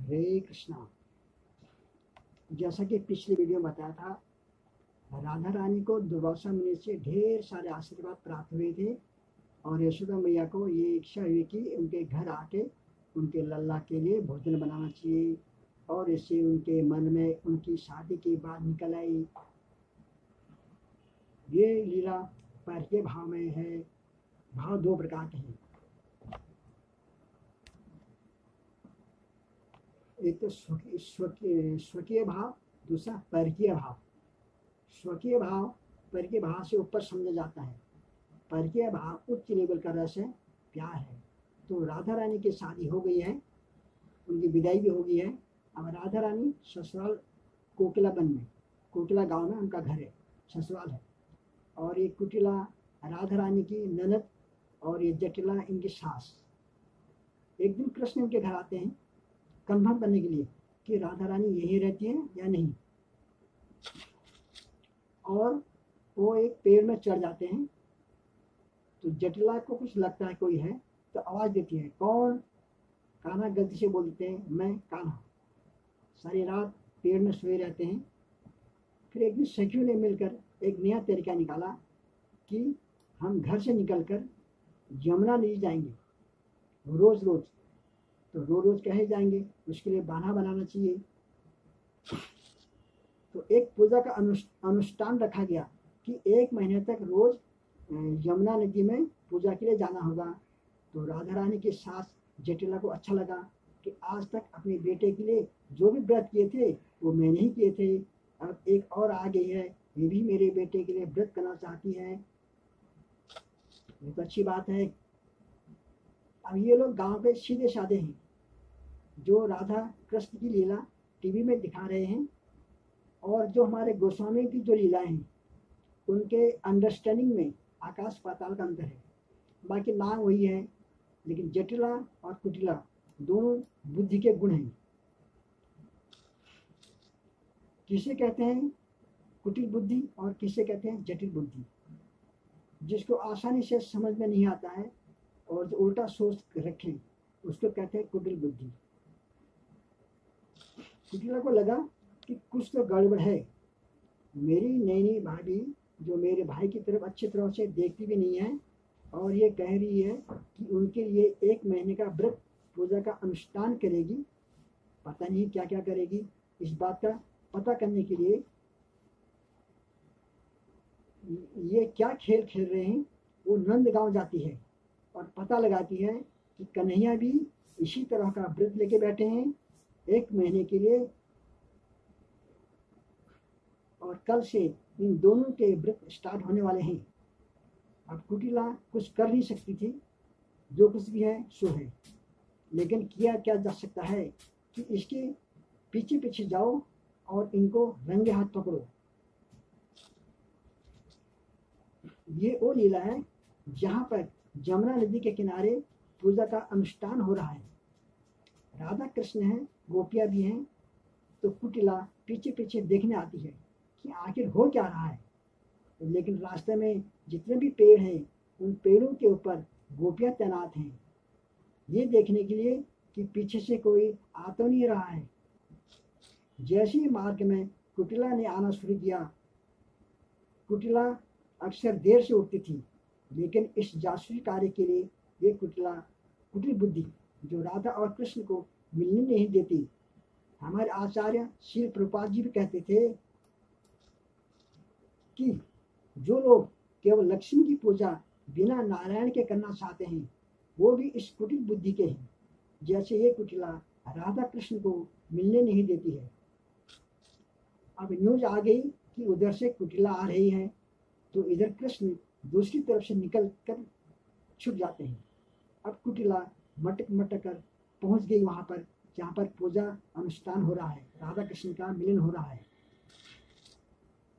हरे कृष्णा। जैसा कि पिछले वीडियो में बताया था, राधा रानी को दुर्वासा मुनि से ढेर सारे आशीर्वाद प्राप्त हुए थे और यशोदा मैया को ये इच्छा हुई कि उनके घर आके उनके लल्ला के लिए भोजन बनाना चाहिए और इससे उनके मन में उनकी शादी की बात निकल आई। ये लीला पार्थिव भाव में है। भाव दो प्रकार के हैं, एक तो स्वकीय भाव, दूसरा परकीय भाव। स्वकीय भाव परकीय भाव से ऊपर समझा जाता है। परकीय भाव उच्च लेवल का रस है, प्यार है। तो राधा रानी की शादी हो गई है, उनकी विदाई भी हो गई है। अब राधा रानी ससुराल कोकिलाबन में, कोकिला गांव में उनका घर है, ससुराल है। और ये कुटिला राधा रानी की ननद और ये जटिला इनकी सास। एक दिन कृष्ण इनके घर आते हैं कंफर्म करने के लिए कि राधा रानी यहीं रहती है या नहीं। और वो एक पेड़ में चढ़ जाते हैं। तो जटिला को कुछ लगता है कोई है, तो आवाज़ देती है, कौन? कान्हा गलती से बोल देते हैं, मैं कान्हा। सारी रात पेड़ में सोए रहते हैं। फिर एक दिन सखियों ने मिलकर एक नया तरीका निकाला कि हम घर से निकलकर यमुना नदी जाएंगे रोज रोज। तो रोज रोज कहे जाएंगे, उसके लिए बहाना बनाना चाहिए। तो एक पूजा का अनुष्ठान रखा गया कि 1 महीने तक रोज यमुना नदी में पूजा के लिए जाना होगा। तो राधा रानी की सास जटिला को अच्छा लगा कि आज तक अपने बेटे के लिए जो भी व्रत किए थे वो मैंने ही किए थे, अब एक और आ गई है, ये भी मेरे बेटे के लिए व्रत करना चाहती है। ये तो अच्छी बात है। अब ये लोग गांव के सीधे साधे हैं, जो राधा कृष्ण की लीला टीवी में दिखा रहे हैं और जो हमारे गोस्वामी की जो लीलाएं हैं उनके अंडरस्टैंडिंग में आकाश पाताल का अंतर है। बाकी नाम वही है, लेकिन जटिला और कुटिला दोनों बुद्धि के गुण हैं। किसे कहते हैं कुटिल बुद्धि और किसे कहते हैं जटिल बुद्धि। जिसको आसानी से समझ में नहीं आता है और जो उल्टा सोच रखें उसको कहते हैं कुटिल बुद्धि। कुटिला को लगा कि कुछ तो गड़बड़ है। मेरी नैनी भाभी जो मेरे भाई की तरफ अच्छी तरह से देखती भी नहीं है और ये कह रही है कि उनके लिए 1 महीने का व्रत पूजा का अनुष्ठान करेगी, पता नहीं क्या क्या करेगी। इस बात का पता करने के लिए ये क्या खेल खेल रहे हैं, वो नंदगांव जाती है और पता लगाती है कि कन्हैया भी इसी तरह का व्रत लेके बैठे हैं 1 महीने के लिए। और कल से इन दोनों के व्रत स्टार्ट होने वाले हैं। अब कुटिला कुछ कर नहीं सकती थी, जो कुछ भी है सो है, लेकिन किया क्या जा सकता है कि इसके पीछे पीछे जाओ और इनको रंगे हाथ पकड़ो। ये वो लीला है जहाँ पर जमुना नदी के किनारे पूजा का अनुष्ठान हो रहा है। राधा कृष्ण हैं, गोपियाँ भी हैं। तो कुटिला पीछे पीछे देखने आती है कि आखिर हो क्या रहा है। लेकिन रास्ते में जितने भी पेड़ हैं उन पेड़ों के ऊपर गोपियाँ तैनात हैं, ये देखने के लिए कि पीछे से कोई आ तो नहीं रहा है। जैसे ही मार्ग में कुटिला ने आना शुरू किया, कुटिला अक्सर देर से उठती थी, लेकिन इस जासूसी कार्य के लिए ये कुटिल बुद्धि जो राधा और कृष्ण को मिलने नहीं देती। हमारे आचार्य श्री प्रभुपाद जी भी कहते थे कि जो लोग केवल लक्ष्मी की पूजा बिना नारायण के करना चाहते हैं वो भी इस कुटिल बुद्धि के हैं। जैसे ये कुटिला राधा कृष्ण को मिलने नहीं देती है। अब न्यूज आ गई कि उधर से कुटिला आ रही है, तो इधर कृष्ण दूसरी तरफ से निकल कर छुप जाते हैं। अब कुटिला मटक मटक कर पहुंच गई वहां पर जहाँ पर पूजा अनुष्ठान हो रहा है, राधा कृष्ण का मिलन हो रहा है,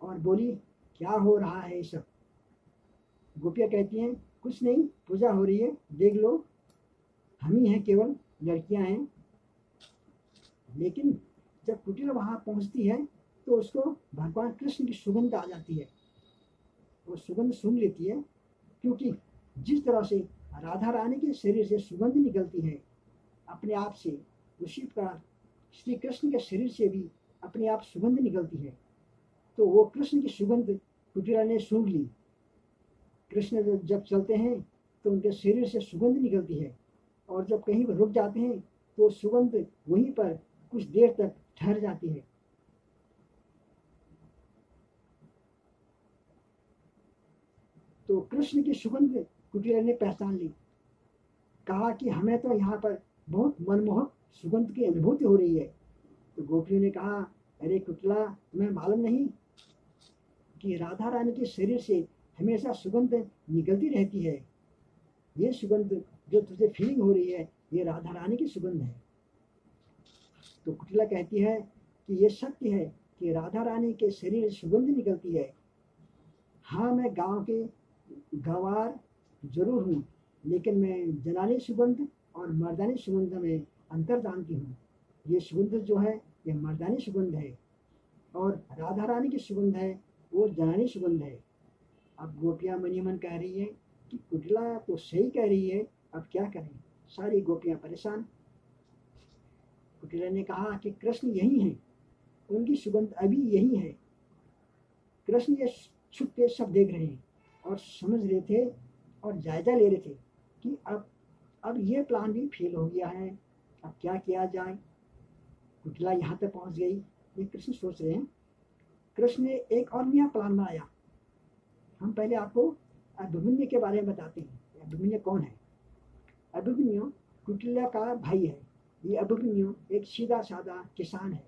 और बोली क्या हो रहा है ये सब। गोपियाँ कहती हैं कुछ नहीं, पूजा हो रही है, देख लो, हम ही हैं, केवल लड़कियां हैं। लेकिन जब कुटिला वहां पहुंचती है तो उसको भगवान कृष्ण की सुगंध आ जाती है। वो सुगंध सूंघ लेती है, क्योंकि जिस तरह से राधा रानी के शरीर से सुगंध निकलती है अपने आप से, उसी प्रकार श्री कृष्ण के शरीर से भी अपने आप सुगंध निकलती है। तो वो कृष्ण की सुगंध कुटिला ने सूंघ ली। कृष्ण जब चलते हैं तो उनके शरीर से सुगंध निकलती है, और जब कहीं रुक जाते हैं तो सुगंध वहीं पर कुछ देर तक ठहर जाती है। तो कृष्ण की सुगंध कुटिला ने पहचान ली। कहा कि हमें तो यहाँ पर बहुत मनमोहक सुगंध की अनुभूति हो रही है। तो गोपियों ने कहा, अरे कुटिला, तुम्हें मालूम नहीं कि राधा रानी के शरीर से हमेशा सुगंध निकलती रहती है। ये सुगंध जो तुझे फीलिंग हो रही है, ये राधा रानी की सुगंध है। तो कुटिला कहती है कि ये सत्य है कि राधा रानी के शरीर से सुगंध निकलती है। हाँ, मैं गांव के गंवार जरूर हूँ, लेकिन मैं जनानी सुगंध और मर्दानी सुगंध में अंतर जानती हूँ। ये सुगंध जो है ये मर्दानी सुगंध है, और राधा रानी की सुगंध है वो जनानी सुगंध है। अब गोपियाँ मनी मन कह रही है कि कुटिला तो सही कह रही है, अब क्या करें। सारी गोपियाँ परेशान। कुटिला ने कहा कि कृष्ण यही है, उनकी सुगंध अभी यही है। कृष्ण ये छुप के सब देख रहे हैं और समझ रहे थे और जायजा ले रहे थे कि अब ये प्लान भी फेल हो गया है, अब क्या किया जाए। कुटिला यहाँ तक पहुँच गई, ये कृष्ण सोच रहे हैं। कृष्ण ने एक और नया प्लान बनाया। हम पहले आपको अभिमन्यु के बारे में बताते हैं। अभिमन्यु कौन है? अभिमन्यु कुटिला का भाई है। ये अभिमन्यु एक सीधा साधा किसान है।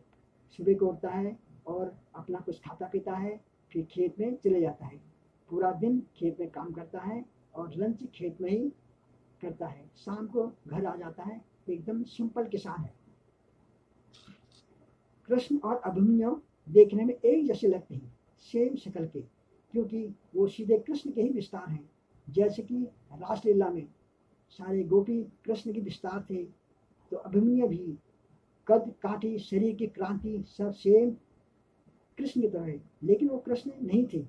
सुबह को उठता है और अपना कुछ खाता पीता है, फिर खेत में चले जाता है। पूरा दिन खेत में काम करता है और लंच खेत में ही करता है। शाम को घर आ जाता है। एकदम सिंपल किसान है। कृष्ण और अभिमन्यु देखने में एक जैसे लगते हैं, सेम शक्ल के, क्योंकि वो सीधे कृष्ण के ही विस्तार हैं। जैसे कि रासलीला में सारे गोपी कृष्ण के विस्तार थे, तो अभिमन्यु भी कद काठी शरीर की क्रांति सब सेम कृष्ण की तरह है, लेकिन वो कृष्ण नहीं थे।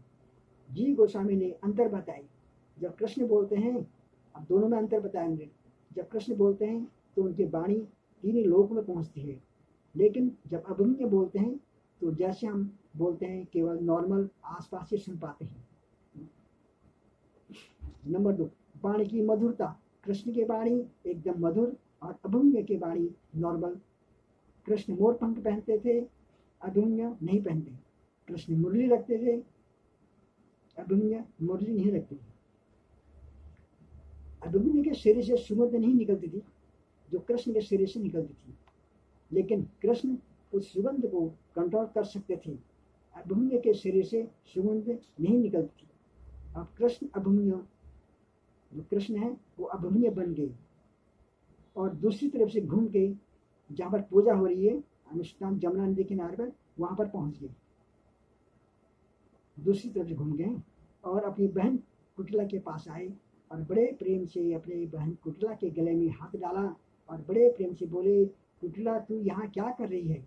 जी गोस्वामी ने अंतर बताई। जब कृष्ण बोलते हैं, अब दोनों में अंतर बताएंगे। जब कृष्ण बोलते हैं तो उनकी वाणी तीन लोक में पहुंचती है, लेकिन जब अभिमन्यु बोलते हैं तो जैसे हम बोलते हैं केवल नॉर्मल आसपास से सुन पाते हैं। नंबर 2, वाणी की मधुरता। कृष्ण की वाणी एकदम मधुर और अभिमन्यु की वाणी नॉर्मल। कृष्ण मोर पंख पहनते थे, अभिमन्यु नहीं पहनते। कृष्ण मुरली रखते थे, अभिमन्यु मुरली नहीं रखते थे। अभिमन्यु के शरीर से सुगंध नहीं निकलती थी जो कृष्ण के शरीर से निकलती थी, लेकिन कृष्ण उस सुगंध को कंट्रोल कर सकते थे। अभिमन्यु के शरीर से सुगंध नहीं निकलती थी। अब कृष्ण अभिमन्यु, जो कृष्ण है वो अभिमन्यु बन गए और दूसरी तरफ से घूम के जहाँ पर पूजा हो रही है अनुष्ठान जमुना नदी किनारे पर, वहां पर पहुंच गए। दूसरी तरफ से घूम गए और अपनी बहन कुटिला के पास आए और बड़े प्रेम से अपने बहन कुटिला के गले में हाथ डाला और बड़े प्रेम से बोले, कुटिला तू यहाँ क्या कर रही है?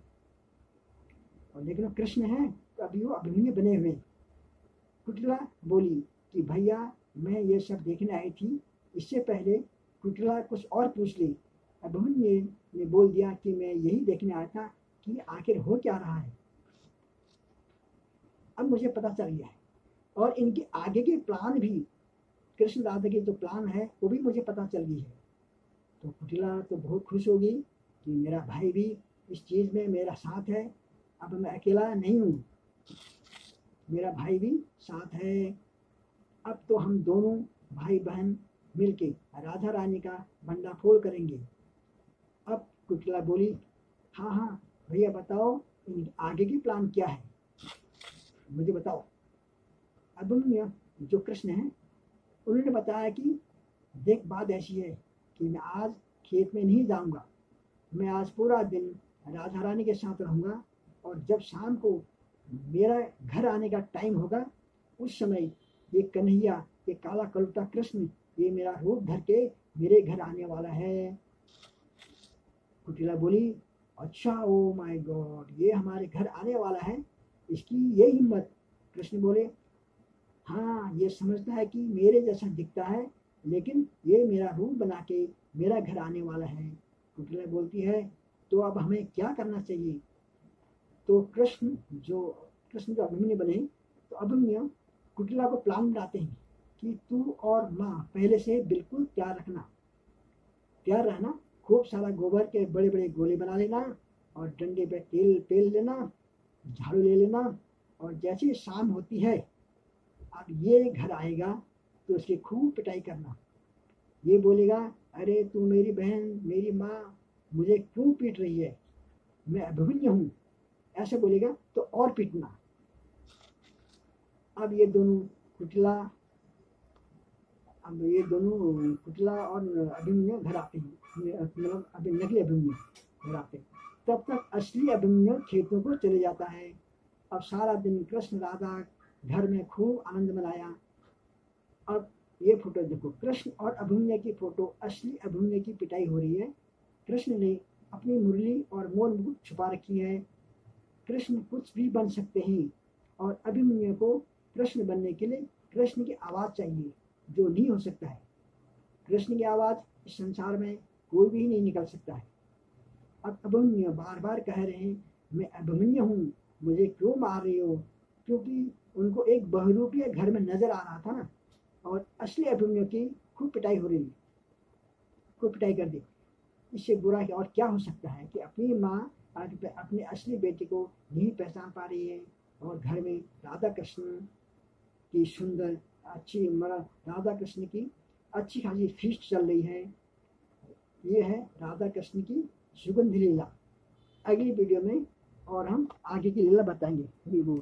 और लेकिन वो कृष्ण है तो अभी वो अभिमन्यु बने हुए। कुटिला बोली कि भैया मैं ये सब देखने आई थी। इससे पहले कुटिला कुछ और पूछ ली। अभिमन्यु ने बोल दिया कि मैं यही देखने आया था कि आखिर हो क्या रहा है। अब मुझे पता चल गया है, और इनके आगे के प्लान भी, कृष्ण राधा के जो प्लान है वो भी मुझे पता चल गई है। तो कुटिला तो बहुत खुश होगी कि मेरा भाई भी इस चीज़ में मेरा साथ है। अब मैं अकेला नहीं हूँ, मेरा भाई भी साथ है। अब तो हम दोनों भाई बहन मिलके राधा रानी का भंडाफोड़ करेंगे। अब कुटिला बोली, हाँ हाँ भैया बताओ इन आगे की प्लान क्या है, मुझे बताओ। अभिमन्यु जो कृष्ण है उन्होंने बताया कि देख बात ऐसी है कि मैं आज खेत में नहीं जाऊंगा, मैं आज पूरा दिन राधा रानी के साथ रहूंगा, और जब शाम को मेरा घर आने का टाइम होगा उस समय ये कन्हैया, ये काला कलुटा कृष्ण, ये मेरा रूप धर के मेरे घर आने वाला है। कुटिला बोली, अच्छा ओ माय गॉड, ये हमारे घर आने वाला है, इसकी ये हिम्मत। कृष्ण बोले, हाँ ये समझता है कि मेरे जैसा दिखता है, लेकिन ये मेरा रूप बना के मेरा घर आने वाला है। कुटिला बोलती है, तो अब हमें क्या करना चाहिए? तो कृष्ण जो अभिमन्यु बने, तो अभिमन्यु कुटिला को प्लान बनाते हैं कि तू और माँ पहले से बिल्कुल तैयार रहना, खूब सारा गोबर के बड़े बड़े गोले बना लेना और डंडे पे तेल पेल लेना, झाड़ू ले लेना, और जैसे शाम होती है अब ये घर आएगा तो उसकी खूब पिटाई करना। ये बोलेगा, अरे तू मेरी बहन मेरी माँ मुझे क्यों पीट रही है, मैं अभिमन्यु हूँ, ऐसे बोलेगा तो और पीटना। अब ये दोनों कुटिला और अभिमन्यु घर आते हैं, मतलब अभी नकली अभिमन्यु घर आते हैं। तब तक असली अभिमन्यु खेतों को चले जाता है। अब सारा दिन कृष्ण राधा घर में खूब आनंद मनाया। अब ये फोटो देखो, कृष्ण और अभिमन्यु की फोटो, असली अभिमन्यु की पिटाई हो रही है। कृष्ण ने अपनी मुरली और मोर मुकुट छुपा रखी है। कृष्ण कुछ भी बन सकते हैं और अभिमन्यु को कृष्ण बनने के लिए कृष्ण की आवाज चाहिए, जो नहीं हो सकता है। कृष्ण की आवाज इस संसार में कोई भी नहीं निकल सकता है। अब अभिमन्यु बार बार कह रहे हैं, मैं अभिमन्यु हूँ, मुझे क्यों मार रही हो? क्योंकि उनको एक बहुरूपीय घर में नजर आ रहा था ना, और असली अभिमन्यु की खूब पिटाई हो रही है, खूब पिटाई कर दी। इससे बुरा और क्या हो सकता है कि अपनी माँ अपने असली बेटे को नहीं पहचान पा रही है, और घर में राधा कृष्ण की सुंदर अच्छी राधा कृष्ण की अच्छी खासी फीस्ट चल रही है। ये है राधा कृष्ण की सुगंध लीला। अगली वीडियो में और हम आगे की लीला बताएंगे। हरि बोल।